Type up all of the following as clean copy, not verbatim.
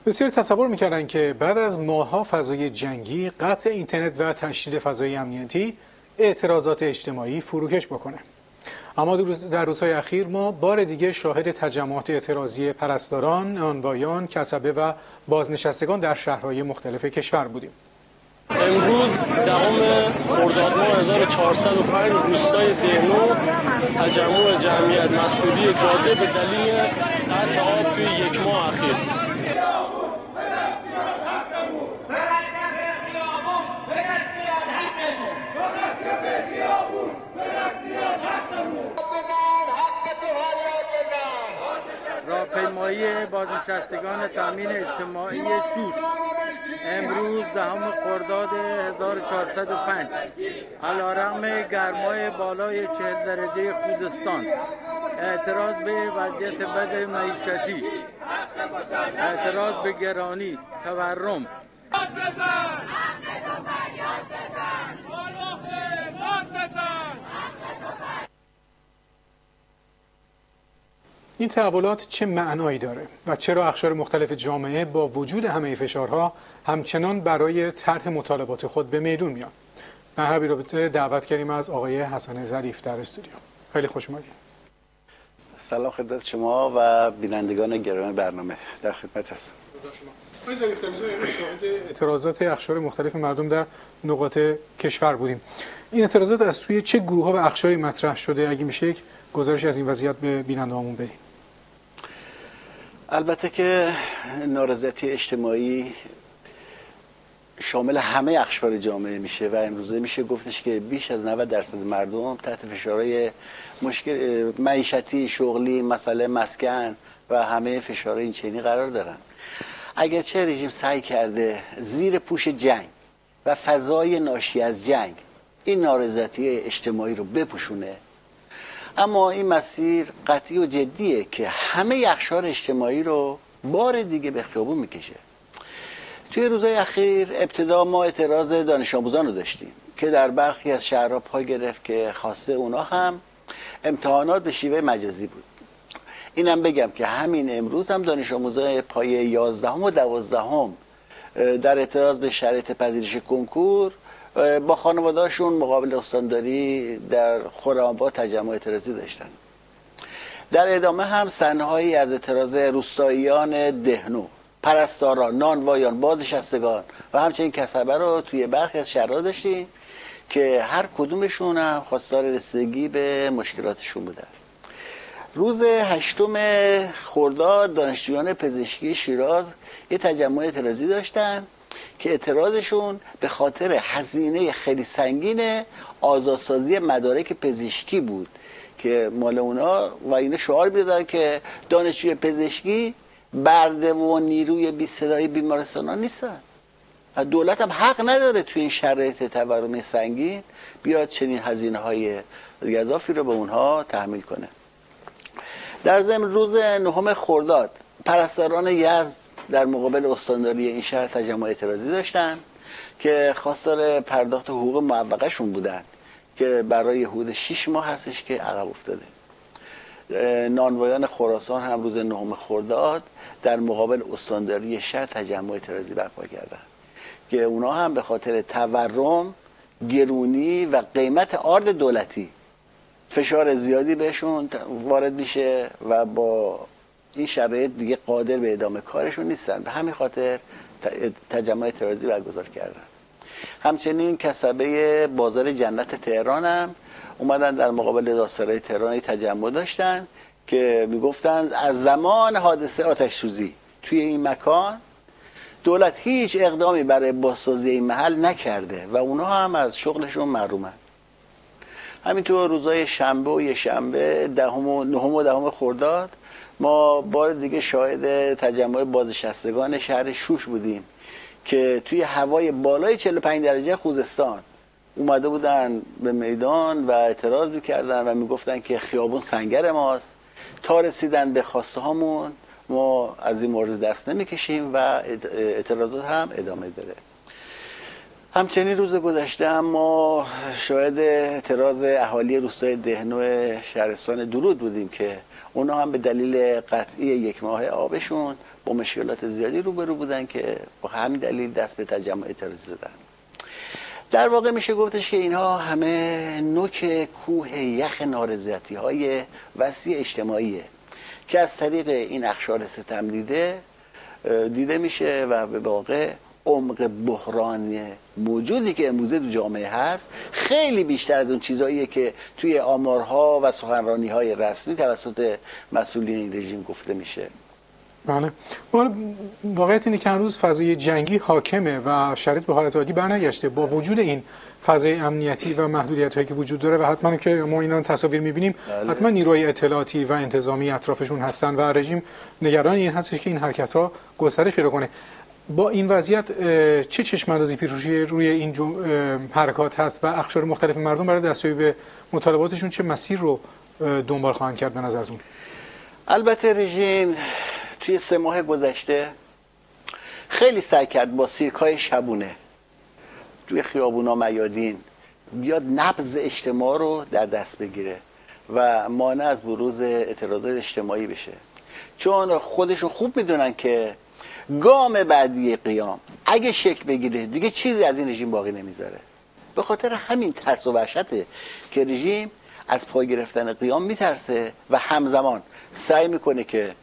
بسیاری تصور میکردن که بعد از ماه‌ها فضای جنگی، قطع اینترنت و تشدید فضای امنیتی اعتراضات اجتماعی فروکش بکنه. اما در روزهای اخیر ما بار دیگه شاهد تجمعات اعتراضی پرستاران، نانوایان، کسبه و بازنشستگان در شهرهای مختلف کشور بودیم. امروز دهم خرداد ماه 1405 روستای دهنو تجمع جمعیت مسئولی جاده به دلیل قطع آب توی یک ماه اخیر. راهپیمایی بازنشستگان تامین اجتماعی شوش امروز دهم خرداد 1405 علیرغم گرمای بالای 40 درجه خوزستان، اعتراض به وضعیت بد معیشتی، اعتراض به گرانی، تورم، این تحولات چه معنایی داره و چرا اقشار مختلف جامعه با وجود همه فشارها همچنان برای طرح مطالبات خود به میدون میان؟ در هر رابطه دعوت کردیم از آقای حسن ظریف در استودیو. خیلی خوش اومدید. سلام خدمت شما و بینندگان گرامی برنامه، در خدمت هستم. آقای ظریف، در شاهد اعتراضات اقشار مختلف مردم در نقاط کشور بودیم. این اعتراضات از سوی چه گروه‌ها و اقشاری مطرح شده؟ اگه میشه یک گزارشی از این وضعیت به بیننده‌هامون بدیم. البته که نارضایتی اجتماعی شامل همه اقشار جامعه میشه و امروزه میشه گفتش که بیش از 90% مردم تحت فشارهای مشکل معیشتی، شغلی، مسئله مسکن و همه فشارهای این چنینی قرار دارن. اگرچه رژیم سعی کرده زیر پوش جنگ و فضای ناشی از جنگ این نارضایتی اجتماعی رو بپوشونه، اما این مسیر قطعی و جدیه که همه اقشار اجتماعی رو بار دیگه به خیابون میکشه. توی روزهای اخیر ابتدا ما اعتراض دانش آموزان رو داشتیم که در برخی از شهرها پا گرفت که خواسته اونا هم امتحانات به شیوه مجازی بود. اینم بگم که همین امروز هم دانش آموزان پایه 11 و 12 در اعتراض به شرایط پذیرش کنکور با خانواده‌هاشون مقابل استانداری در خرم‌آباد تجمع اعتراضی داشتن. در ادامه هم صحنه‌هایی از اعتراض روستاییان دهنو، پرستاران، نانوایان، بازنشستگان و همچنین کسبه رو توی برخی از شهرها داشتیم که هر کدومشون هم خواستار رسیدگی به مشکلاتشون بودن. روز 8 خرداد دانشجویان پزشکی شیراز یه تجمع اعتراضی داشتن که اعتراضشون به خاطر هزینه خیلی سنگین آزادسازی مدارک پزشکی بود که مال اونا و اینا شعار میدادن که دانشجوی پزشکی برده و نیروی بی صدای بیمارستان نیستن. دولت هم حق نداره توی این شرایط تورم سنگین بیاد چنین هزینه های گزافی رو به اونها تحمیل کنه. در ضمن روز 9 خرداد پرستاران یزد در مقابل استانداری این شهر تجمع اعتراضی داشتن که خواستار پرداخت حقوق معوقه شون بودن که برای حدود 6 ماه هستش که عقب افتاده. نانوایان خراسان هم روز 9 خرداد در مقابل استانداری شهر تجمع اعتراضی برپا کردن که اونا هم به خاطر تورم، گرونی و قیمت آرد دولتی فشار زیادی بهشون وارد میشه و با این شرایط دیگه قادر به ادامه کارشون نیستن. به همین خاطر تجمع اعتراضی برگزار کردن. همچنین کسبه بازار جنت تهران هم اومدن در مقابل دادسرای تهران تجمع داشتن که میگفتن از زمان حادثه آتش سوزی توی این مکان دولت هیچ اقدامی برای بازسازی این محل نکرده و اونها هم از شغلشون محرومن. همینطور روزای شنبه و یکشنبه 9 و 10 خرداد ما بار دیگه شاهد تجمع بازنشستگان شهر شوش بودیم که توی هوای بالای 45 درجه خوزستان اومده بودن به میدان و اعتراض میکردن و میگفتن که خیابون سنگر ماست. تا رسیدن به خواسته هامون ما از این مورد دست نمیکشیم و اعتراضات هم ادامه داره. همچنین روز گذشته اما شاهد اعتراض اهالی روستای دهنو شهرستان درود بودیم که اونا هم به دلیل قطعی 1 ماه آبشون با مشکلات زیادی روبرو بودن که با همین دلیل دست به تجمع اعتراضی زدن. در واقع میشه گفتش که اینها همه نوک کوه یخ نارضایتی‌های وسیع اجتماعیه که از طریق این اقشار ستم دیده میشه و به واقع عمق بحران موجودی که امروزه تو جامعه هست خیلی بیشتر از اون چیزاییه که توی آمارها و سخنرانی‌های رسمی توسط مسئولین این رژیم گفته میشه. بله. واقعیت اینه که هنوز فضای جنگی حاکمه و شرایط به حالت عادی برنگشته. با وجود این فضای امنیتی و محدودیت‌هایی که وجود داره و حتما که ما اینا تصاویر می‌بینیم، حتما نیروهای اطلاعاتی و انتظامی اطرافشون هستن و رژیم نگران این هستش که این حرکت‌ها گسترش پیدا کنه. با این وضعیت چه چشم‌اندازی پیش‌روی روی این حرکات هست و اقشار مختلف مردم برای دستیابی به مطالباتشون چه مسیر رو دنبال خواهند کرد به نظرتون؟ البته رژیم توی 3 ماه گذشته خیلی سعی کرد با سیرکای شبونه توی خیابونا میادین بیاد نبض اجتماع رو در دست بگیره و مانع از بروز اعتراضات اجتماعی بشه، چون خودشون خوب میدونن که گام بعدی قیام اگه شکل بگیره دیگه چیزی از این رژیم باقی نمیذاره. به خاطر همین ترس و وحشته که رژیم از پای گرفتن قیام میترسه و همزمان سعی میکنه که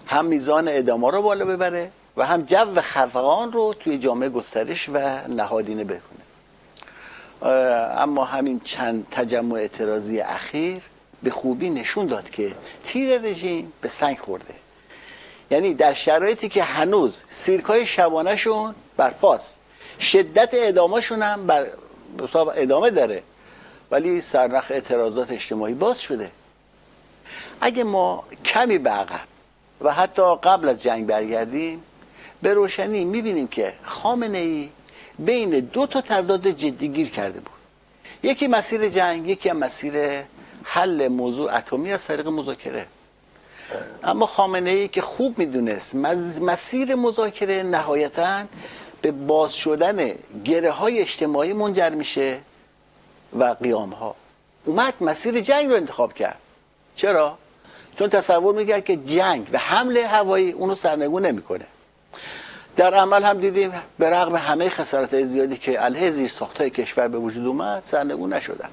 هم میزان اعدام‌ها رو بالا ببره و هم جو خفقان رو توی جامعه گسترش و نهادینه بکنه. اما همین چند تجمع اعتراضی اخیر به خوبی نشون داد که تیر رژیم به سنگ خورده. یعنی در شرایطی که هنوز سیرکای شبانه‌شون برپاست، شدت اعداماشون هم ادامه داره، ولی سرنخ اعتراضات اجتماعی باز شده. اگه ما کمی به عقب و حتی قبل از جنگ برگردیم به روشنی میبینیم که خامنه‌ای بین 2 تضاد جدی گیر کرده بود. یکی مسیر جنگ، یکی هم مسیر حل موضوع اتمی از طریق مذاکره. اما خامنه‌ای که خوب میدونست مسیر مذاکره نهایتاً به باز شدن گره‌های اجتماعی منجر میشه و قیام‌ها، اومد مسیر جنگ رو انتخاب کرد. چرا؟ چون تصور میکرد که جنگ و حمله هوایی اونو سرنگون نمیکنه. در عمل هم دیدیم به رغم همه خسارت‌های زیادی که علیه زیرساخت‌های کشور به وجود اومد سرنگون نشدن.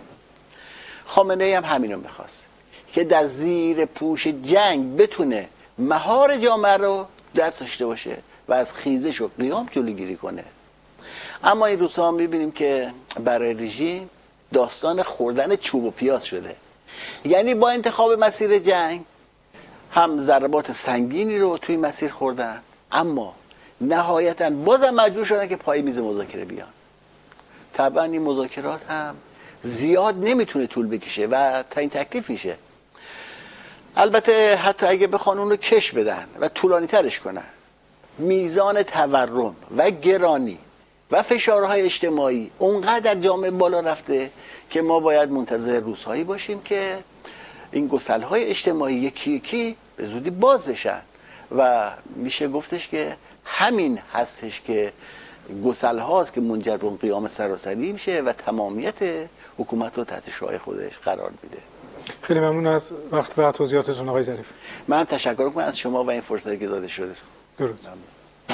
خامنه‌ای هم همینو میخواست که در زیر پوش جنگ بتونه مهار جامعه رو دست داشته باشه و از خیزش و قیام جلوگیری کنه. اما این روزها میبینیم که برای رژیم داستان خوردن چوب و پیاز شده. یعنی با انتخاب مسیر جنگ هم ضربات سنگینی رو توی مسیر خوردن، اما نهایتاً بازم مجبور شدن که پای میز مذاکره بیان. طبعا این مذاکرات هم زیاد نمیتونه طول بکشه و تا این تکلیف میشه. البته حتی اگه بخوان اون رو کش بدن و طولانی ترش کنن، میزان تورم و گرانی و فشارهای اجتماعی اونقدر در جامعه بالا رفته که ما باید منتظر روزهایی باشیم که این گسل‌های اجتماعی یکی یکی به زودی باز بشن و میشه گفتش که همین هستش که گسل‌هاست که منجر به اون قیام سراسری میشه و تمامیت حکومت رو تحت شعاع خودش قرار میده. خیلی ممنون از وقت و توضیحاتتون آقای ظریف. من تشکر می‌کنم از شما و این فرصتی که داده شده. درود.